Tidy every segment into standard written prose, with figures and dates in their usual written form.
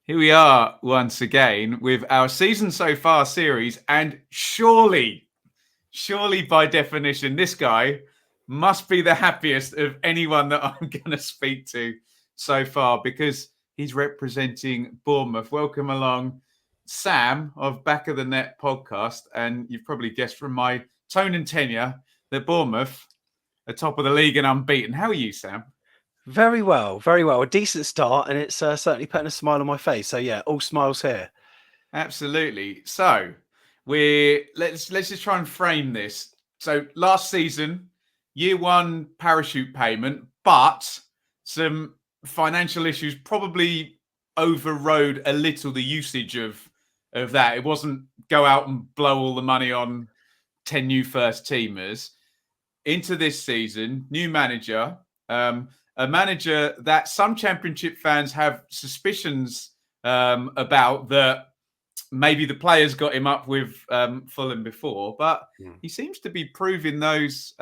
Here we are once again with our season so far series, and surely by definition, this guy must be the happiest of anyone that I'm going to speak to so far because he's representing Bournemouth. Welcome along, Sam of Back of the Net podcast, and you've probably guessed from my tone and tenure that Bournemouth are top of the league and unbeaten. How are you, Sam? Very well, very well. A decent start, and it's certainly putting a smile on my face. So yeah, all smiles here. Absolutely. So let's just try and frame this. So last season, year one parachute payment, but some financial issues probably overrode a little the usage of that. It wasn't go out and blow all the money on 10 new first teamers. Into this season, new manager, a manager that some Championship fans have suspicions about, that maybe the players got him up with Fulham before, but he seems to be proving those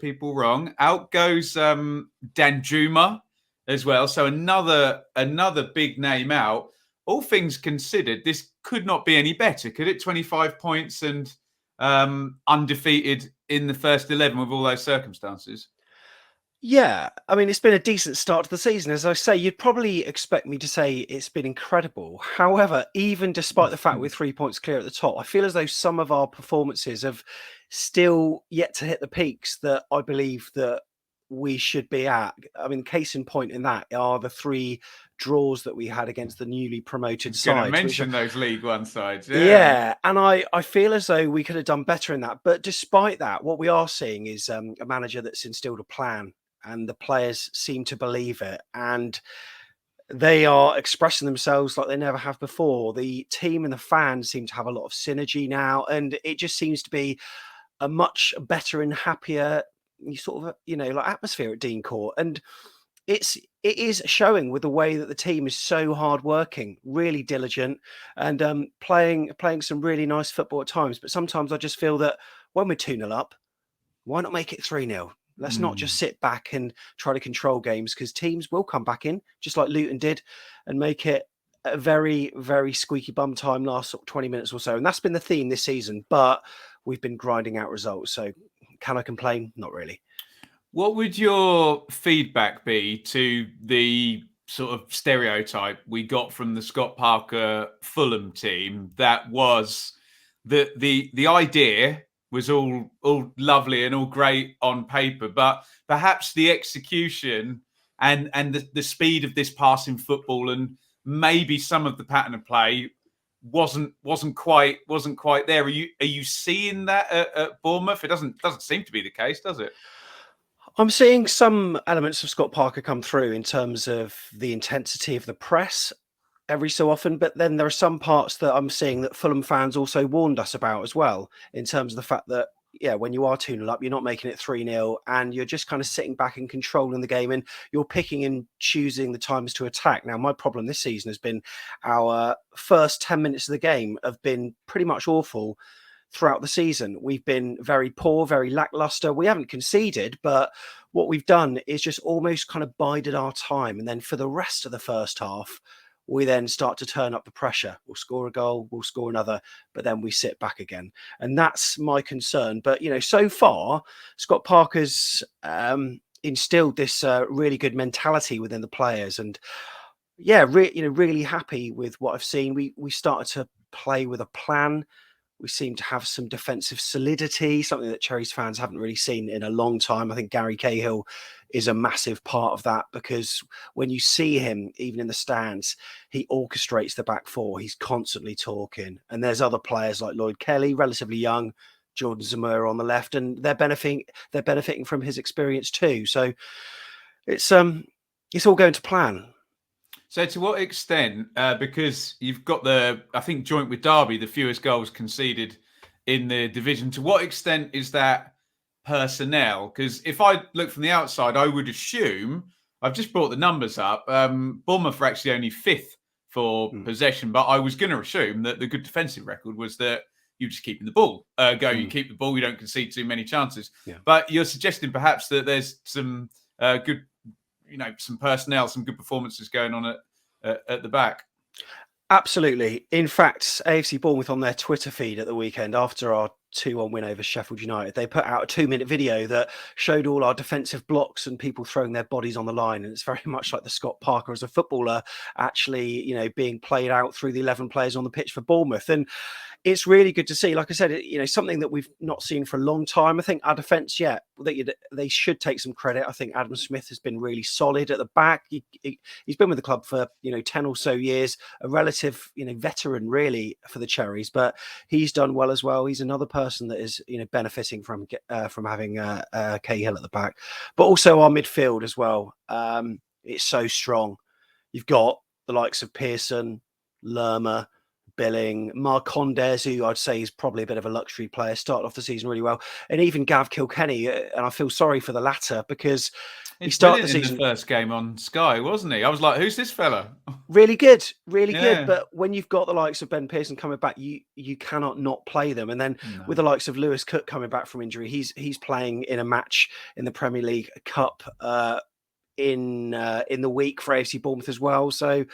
people wrong. Out goes Danjuma as well, so another big name out. All things considered, this could not be any better, could it? 25 points and undefeated in the first 11 with all those circumstances. Yeah, I mean, it's been a decent start to the season. As I say, you'd probably expect me to say it's been incredible. However, even despite the fact we're 3 points clear at the top, I feel as though some of our performances have still yet to hit the peaks that I believe that we should be at. I mean, case in point in that are the 3 draws that we had against the newly promoted sides. Going to mention those League One sides. Yeah, and I feel as though we could have done better in that. But despite that, what we are seeing is a manager that's instilled a plan, and the players seem to believe it, and they are expressing themselves like they never have before. The team and the fans seem to have a lot of synergy now, and it just seems to be a much better and happier sort of, like atmosphere at Dean Court. And it is showing with the way that the team is so hardworking, really diligent, and playing some really nice football at times. But sometimes I just feel that when we're 2-0 up, why not make it 3-0? Let's not just sit back and try to control games, because teams will come back in, just like Luton did, and make it a very, very squeaky bum time last sort of 20 minutes or so. And that's been the theme this season, but we've been grinding out results. So can I complain? Not really. What would your feedback be to the sort of stereotype we got from the Scott Parker Fulham team that was the idea was all lovely and all great on paper, but perhaps the execution and the speed of this passing football and maybe some of the pattern of play wasn't quite there. Are you seeing that at Bournemouth? It doesn't seem to be the case, does it? I'm seeing some elements of Scott Parker come through in terms of the intensity of the press every so often, but then there are some parts that I'm seeing that Fulham fans also warned us about as well, in terms of the fact that, when you are 2-0 up, you're not making it 3-0, and you're just kind of sitting back and controlling the game, and you're picking and choosing the times to attack. Now, my problem this season has been our first 10 minutes of the game have been pretty much awful throughout the season. We've been very poor, very lackluster. We haven't conceded, but what we've done is just almost kind of bided our time. And then for the rest of the first half, we then start to turn up the pressure. We'll score a goal, we'll score another, but then we sit back again. And that's my concern. But, so far, Scott Parker's instilled this really good mentality within the players. And really happy with what I've seen. We started to play with a plan. We seem to have some defensive solidity, something that Cherries fans haven't really seen in a long time. I think Gary Cahill is a massive part of that, because when you see him, even in the stands, he orchestrates the back four. He's constantly talking. And there's other players like Lloyd Kelly, relatively young, Jordan Zamora on the left, and they're benefiting from his experience too. So it's all going to plan. So to what extent, because you've got I think joint with Darby, the fewest goals conceded in the division, to what extent is that personnel? Because if I look from the outside, I would assume, I've just brought the numbers up, Bournemouth are actually only 5th for possession, but I was going to assume that the good defensive record was that you're just keeping the ball going. You keep the ball, you don't concede too many chances. Yeah. But you're suggesting perhaps that there's some good, some personnel, some good performances going on at the back. Absolutely. In fact, AFC Bournemouth on their Twitter feed at the weekend, after our 2-1 win over Sheffield United, they put out a 2-minute video that showed all our defensive blocks and people throwing their bodies on the line. And it's very much like the Scott Parker as a footballer actually, being played out through the 11 players on the pitch for Bournemouth. And it's really good to see. Like I said, something that we've not seen for a long time. I think our defence, they should take some credit. I think Adam Smith has been really solid at the back. He's been with the club for 10 or so years, a relative veteran really for the Cherries, but he's done well as well. He's another person that is benefiting from having Cahill at the back, but also our midfield as well. It's so strong. You've got the likes of Pearson, Lerma, Billing, Marcondes, who I'd say is probably a bit of a luxury player, started off the season really well, and even Gav Kilkenny. And I feel sorry for the latter because he started the season in the first game on Sky, wasn't he? I was like, "Who's this fella?" Really good, really good. But when you've got the likes of Ben Pearson coming back, you cannot not play them. And then with the likes of Lewis Cook coming back from injury, he's playing in a match in the Premier League Cup in the week for AFC Bournemouth as well. So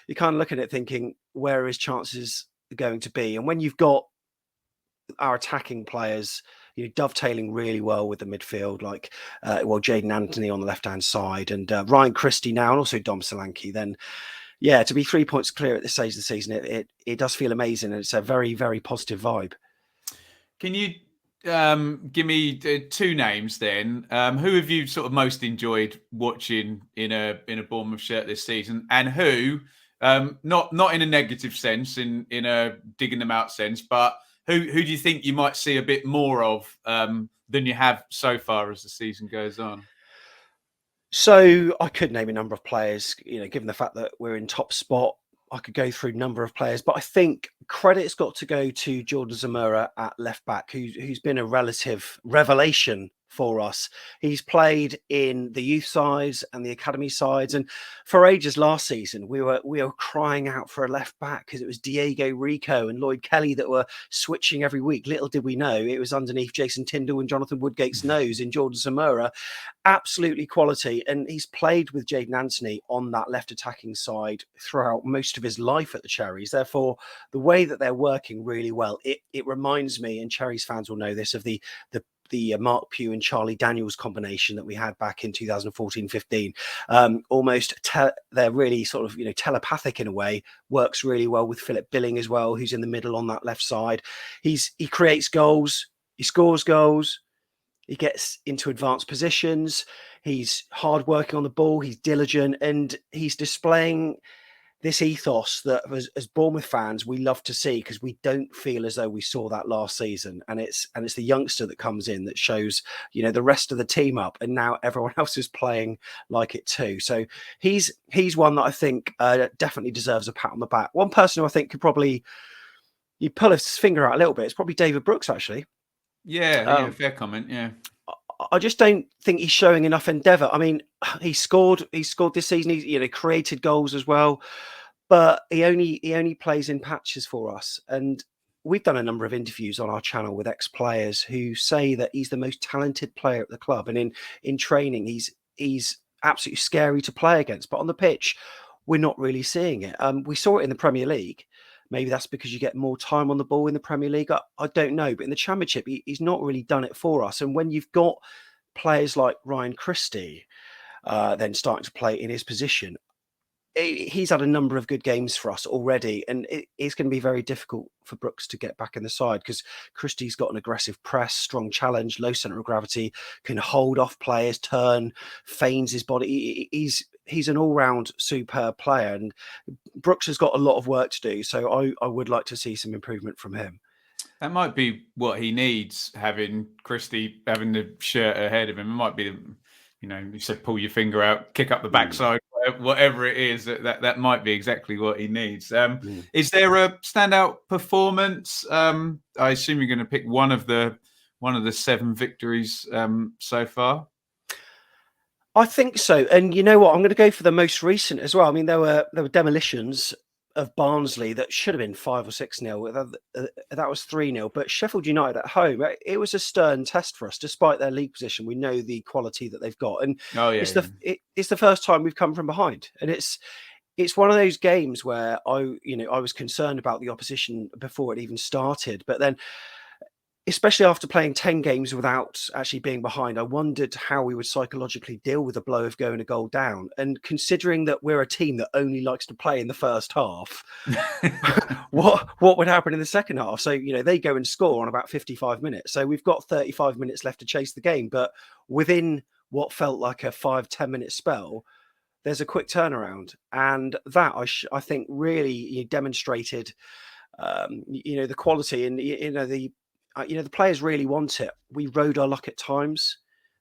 you're kind of looking at it thinking, where are his chances going to be? And when you've got our attacking players, dovetailing really well with the midfield, like Jaden Anthony on the left-hand side and Ryan Christie now, and also Dom Solanke, then to be 3 points clear at this stage of the season, it does feel amazing, and it's a very, very positive vibe. Can you give me two names then? Who have you sort of most enjoyed watching in a Bournemouth shirt this season, and who, not in a negative sense, in a digging them out sense, but who do you think you might see a bit more of than you have so far as the season goes on? So I could name a number of players, given the fact that we're in top spot. I could go through a number of players, but I think credit's got to go to Jordan Zamora at left back, who's been a relative revelation for us. He's played in the youth sides and the academy sides, and for ages last season we were crying out for a left back because it was Diego Rico and Lloyd Kelly that were switching every week. Little did we know it was underneath Jason Tyndall and Jonathan Woodgate's nose in Jordan Zamora. Absolutely quality, and he's played with Jaden Anthony on that left attacking side throughout most of his life at the Cherries. Therefore, the way that they're working really well, it reminds me, and Cherries fans will know this, of the Mark Pugh and Charlie Daniels combination that we had back in 2014-15. They're really sort of telepathic in a way. Works really well with Philip Billing as well, who's in the middle on that left side. He creates goals, he scores goals, he gets into advanced positions, he's hard working on the ball, he's diligent, and he's displaying this ethos that as Bournemouth fans we love to see, because we don't feel as though we saw that last season. And it's the youngster that comes in that shows the rest of the team up, and now everyone else is playing like it too. So he's one that I think definitely deserves a pat on the back. One person who I think could probably pull his finger out a little bit is probably David Brooks, actually. Yeah, fair comment. Yeah, I just don't think he's showing enough endeavour. I mean, he scored this season. He created goals as well, but he only plays in patches for us. And we've done a number of interviews on our channel with ex-players who say that he's the most talented player at the club, and in training he's absolutely scary to play against. But on the pitch, we're not really seeing it. We saw it in the Premier League. Maybe that's because you get more time on the ball in the Premier League. I don't know. But in the Championship, he's not really done it for us. And when you've got players like Ryan Christie then starting to play in his position, he's had a number of good games for us already. And it's going to be very difficult for Brooks to get back in the side, because Christie's got an aggressive press, strong challenge, low centre of gravity, can hold off players, turn, feigns his body. He's an all-round superb player, and Brooks has got a lot of work to do. So I would like to see some improvement from him. That might be what he needs, having Christie having the shirt ahead of him. It might be, you said pull your finger out, kick up the backside, whatever it is. That might be exactly what he needs. Is there a standout performance? I assume you're going to pick one of the 7 victories so far. I think so. And you know what? I'm going to go for the most recent as well. I mean, there were demolitions of Barnsley that should have been 5 or 6-0. That was 3-0. But Sheffield United at home, it was a stern test for us, despite their league position. We know the quality that they've got, and it's the first time we've come from behind, and it's one of those games where I was concerned about the opposition before it even started, but then, especially after playing 10 games without actually being behind, I wondered how we would psychologically deal with the blow of going a goal down. And considering that we're a team that only likes to play in the first half, what would happen in the second half? So, they go and score on about 55 minutes. So we've got 35 minutes left to chase the game. But within what felt like a 5-10 minute spell, there's a quick turnaround. And that I think really demonstrated, the quality and, the players really want it. We rode our luck at times.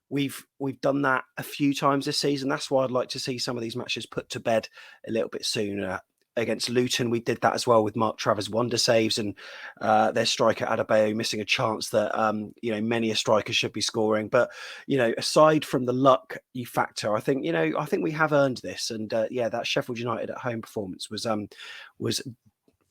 We've done that a few times this season. That's why I'd like to see some of these matches put to bed a little bit sooner. Against Luton, we did that as well with Mark Trevor's wonder saves and their striker Adebayo missing a chance that many a striker should be scoring. But aside from the luck you factor, I think we have earned this. And that Sheffield United at home performance was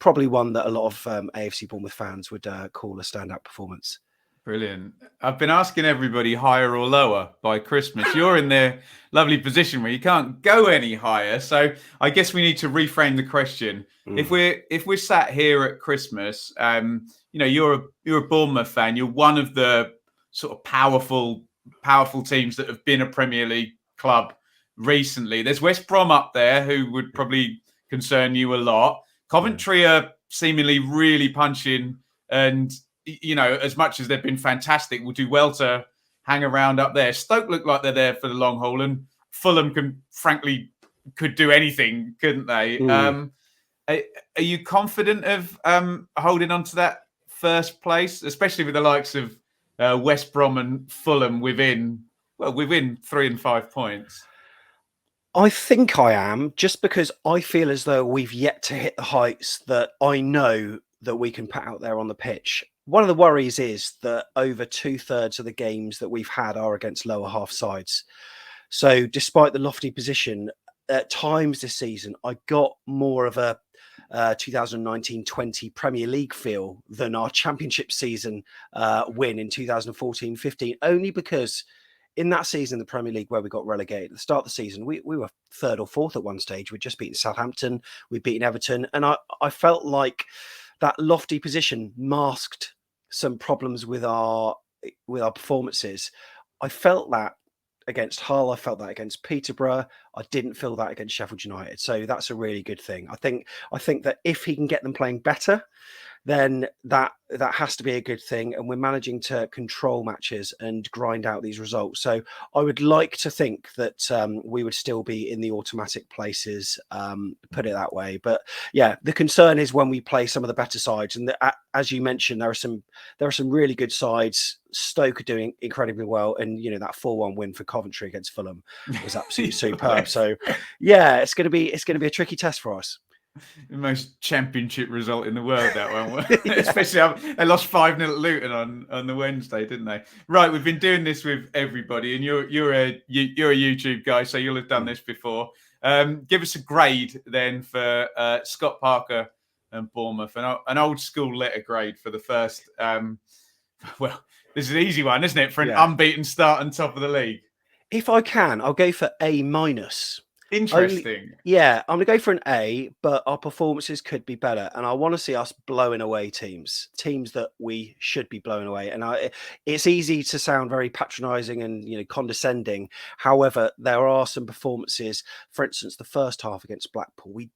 probably one that a lot of AFC Bournemouth fans would call a standout performance. Brilliant. I've been asking everybody higher or lower by Christmas. You're in the lovely position where you can't go any higher. So I guess we need to reframe the question. If we're sat here at Christmas, you're a Bournemouth fan. You're one of the sort of powerful teams that have been a Premier League club recently. There's West Brom up there who would probably concern you a lot. Coventry are seemingly really punching, and as much as they've been fantastic, will do well to hang around up there. Stoke look like they're there for the long haul, and Fulham could do anything, couldn't they? Are you confident of holding on to that first place, especially with the likes of West Brom and Fulham within 3 and 5 points? I think I am, just because I feel as though we've yet to hit the heights that I know that we can put out there on the pitch. One of the worries is that over 2/3 of the games that we've had are against lower half sides. So despite the lofty position, at times this season, I got more of a 2019-20 Premier League feel than our Championship season win in 2014-15, only because in that season, the Premier League, where we got relegated at the start of the season, we were 3rd or 4th at one stage. We'd just beaten Southampton, we'd beaten Everton. And I felt like that lofty position masked some problems with our performances. I felt that against Hull. I felt that against Peterborough. I didn't feel that against Sheffield United. So that's a really good thing. I think that if he can get them playing better, then that has to be a good thing. And we're managing to control matches and grind out these results. So I would like to think that we would still be in the automatic places, put it that way. But yeah, the concern is when we play some of the better sides. And as you mentioned, there are some really good sides. Stoke are doing incredibly well. And, that 4-1 win for Coventry against Fulham was absolutely superb. So yeah, it's going to be a tricky test for us. The most Championship result in the world, that one. Especially they lost 5-0 at Luton on the Wednesday, didn't they? Right, we've been doing this with everybody, and you're a YouTube guy, so you'll have done this before. Give us a grade then for Scott Parker and Bournemouth, an old school letter grade for the first. Well, this is an easy one, isn't it, for an unbeaten start on top of the league? If I can, I'll go for A-. Interesting. I'm going to go for an A, but our performances could be better. And I want to see us blowing away teams that we should be blowing away. And it's easy to sound very patronising and condescending. However, there are some performances. For instance, the first half against Blackpool, we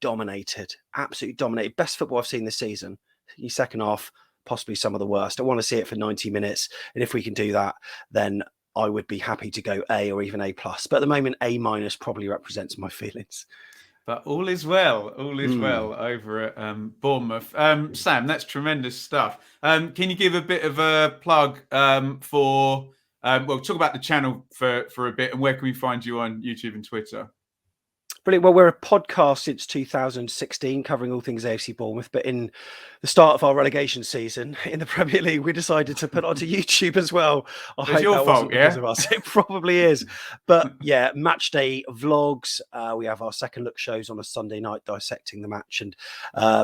absolutely dominated. Best football I've seen this season. The second half, possibly some of the worst. I want to see it for 90 minutes. And if we can do that, then I would be happy to go A or even A+. But at the moment, A- probably represents my feelings. But all is well over at Bournemouth. Sam, that's tremendous stuff. Can you give a bit of a plug for, talk about the channel for a bit, and where can we find you on YouTube and Twitter? Brilliant. Well, we're a podcast since 2016 covering all things AFC Bournemouth, but in the start of our relegation season in the Premier League, we decided to put onto YouTube as well. I hope your that fault, wasn't because of us. It probably is. But yeah, match day vlogs. We have our second look shows on a Sunday night dissecting the match, and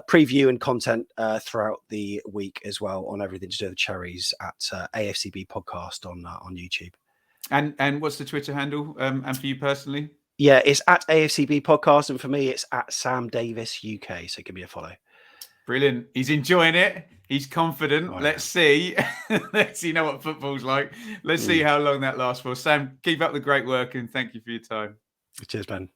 preview and content throughout the week as well on everything to do with the Cherries at AFCB podcast on YouTube. And what's the Twitter handle? And for you personally? Yeah, it's at AFCB Podcast, and for me, it's at Sam Davis UK. So give me a follow. Brilliant. He's enjoying it. He's confident. Oh, Let's see. Let's see what football's like. Let's see how long that lasts for. Sam, keep up the great work and thank you for your time. Cheers, Ben.